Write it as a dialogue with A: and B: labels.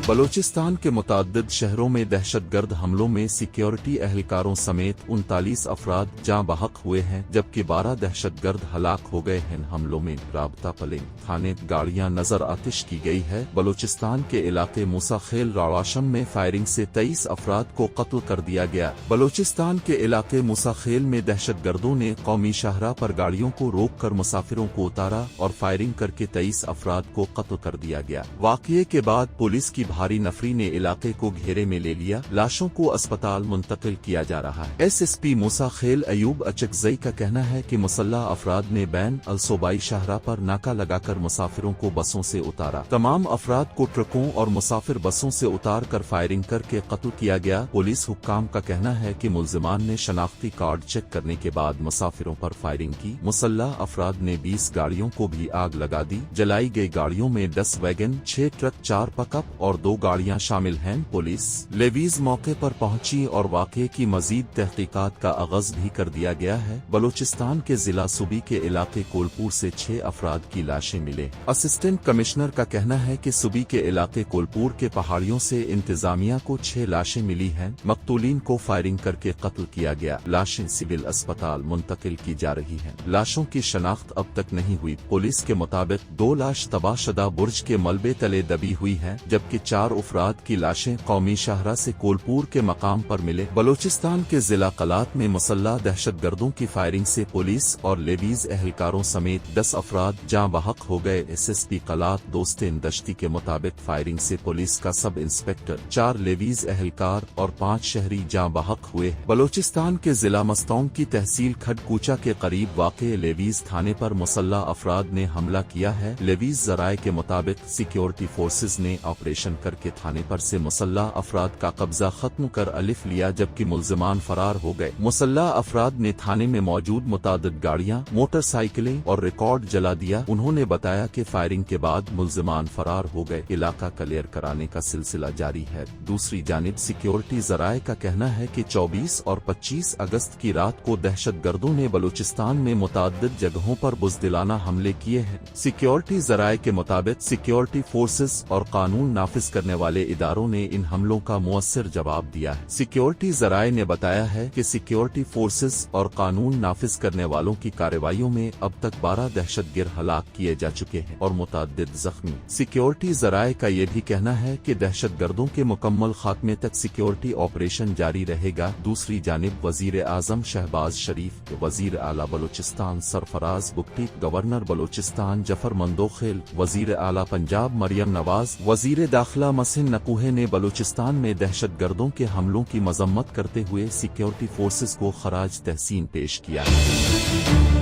A: بلوچستان کے متعدد شہروں میں دہشت گرد حملوں میں سیکیورٹی اہلکاروں سمیت 39 افراد جاں بحق ہوئے ہیں جبکہ 12 دہشت گرد ہلاک ہو گئے ہیں۔ حملوں میں رابطہ پلنگ تھانے گاڑیاں نظر آتش کی گئی ہے۔ بلوچستان کے علاقے موسیٰ خیل راواشم میں فائرنگ سے 23 افراد کو قتل کر دیا گیا۔ بلوچستان کے علاقے موسیٰ خیل میں دہشت گردوں نے قومی شاہراہ پر گاڑیوں کو روک کر مسافروں کو اتارا اور فائرنگ کر کے 23 افراد کو قتل کر دیا گیا۔ واقعے کے بعد پولیس کی بھاری نفری نے علاقے کو گھیرے میں لے لیا، لاشوں کو اسپتال منتقل کیا جا رہا ہے۔ ایس پی موسیٰ خیل ایوب اچکزئی کا کہنا ہے کہ مسلح افراد نے بین الصوبائی شاہراہ پر ناکہ لگا کر مسافروں کو بسوں سے اتارا۔ تمام افراد کو ٹرکوں اور مسافر بسوں سے اتار کر فائرنگ کر کے قتل کیا گیا۔ پولیس حکام کا کہنا ہے کہ ملزمان نے شناختی کارڈ چیک کرنے کے بعد مسافروں پر فائرنگ کی۔ مسلح افراد نے 20 گاڑیوں کو بھی آگ لگا دی۔ جلائی گئی گاڑیوں میں 10 ویگن، 6 ٹرک، 4 پک اپ اور 2 گاڑیاں شامل ہیں۔ پولیس لیویز موقع پر پہنچی اور واقعے کی مزید تحقیقات کا آغاز بھی کر دیا گیا ہے۔ بلوچستان کے ضلع صوبی کے علاقے کولپور سے 6 افراد کی لاشیں ملے۔ اسسٹنٹ کمشنر کا کہنا ہے کہ صوبی کے علاقے کولپور کے پہاڑیوں سے انتظامیہ کو 6 لاشیں ملی ہیں۔ مقتولین کو فائرنگ کر کے قتل کیا گیا۔ لاشیں سول اسپتال منتقل کی جا رہی ہیں۔ لاشوں کی شناخت اب تک نہیں ہوئی۔ پولیس کے مطابق 2 لاش تباہ شدہ برج کے ملبے تلے دبی ہوئی ہیں جبکہ 4 افراد کی لاشیں قومی شاہراہ سے کولپور کے مقام پر ملے۔ بلوچستان کے ضلع قلات میں مسلح دہشت گردوں کی فائرنگ سے پولیس اور لیویز اہلکاروں سمیت 10 افراد جاں بحق ہو گئے۔ ایس پی قلات دوستین دشتی کے مطابق فائرنگ سے پولیس کا سب انسپکٹر، 4 لیویز اہلکار اور 5 شہری جاں بحق ہوئے۔ بلوچستان کے ضلع مستونگ کی تحصیل کھڈ کوچا کے قریب واقع لیویز تھانے پر مسلح افراد نے حملہ کیا ہے۔ لیویز ذرائع کے مطابق سیکیورٹی فورسز نے آپریشن کر کے تھانے پر سے مسلح افراد کا قبضہ ختم کر الف لیا جبکہ ملزمان فرار ہو گئے۔ مسلح افراد نے تھانے میں موجود متعدد گاڑیاں، موٹر سائیکلیں اور ریکارڈ جلا دیا۔ انہوں نے بتایا کہ فائرنگ کے بعد ملزمان فرار ہو گئے۔ علاقہ کلیئر کرانے کا سلسلہ جاری ہے۔ دوسری جانب سیکیورٹی ذرائع کا کہنا ہے کہ 24 اور 25 اگست کی رات کو دہشت گردوں نے بلوچستان میں متعدد جگہوں پر بزدلانہ حملے کیے ہیں۔ سیکیورٹی ذرائع کے مطابق سیکیورٹی فورسز اور قانون نافذ کرنے والے اداروں نے ان حملوں کا مؤثر جواب دیا ہے۔ سیکیورٹی ذرائع نے بتایا ہے کہ سیکیورٹی فورسز اور قانون نافذ کرنے والوں کی کارروائیوں میں اب تک 12 دہشت گرد ہلاک کیے جا چکے ہیں اور متعدد زخمی۔ سیکیورٹی ذرائع کا یہ بھی کہنا ہے کہ دہشت گردوں کے مکمل خاتمے تک سیکیورٹی آپریشن جاری رہے گا۔ دوسری جانب وزیر اعظم شہباز شریف، وزیر اعلیٰ بلوچستان سرفراز بگٹی، گورنر بلوچستان ظفر مندوخیل، وزیر اعلیٰ پنجاب مریم نواز، وزیر داخلہ محسن نقوہ نے بلوچستان میں دہشت گردوں کے حملوں کی مذمت کرتے ہوئے سیکیورٹی فورسز کو خراج تحسین پیش کیا ہے۔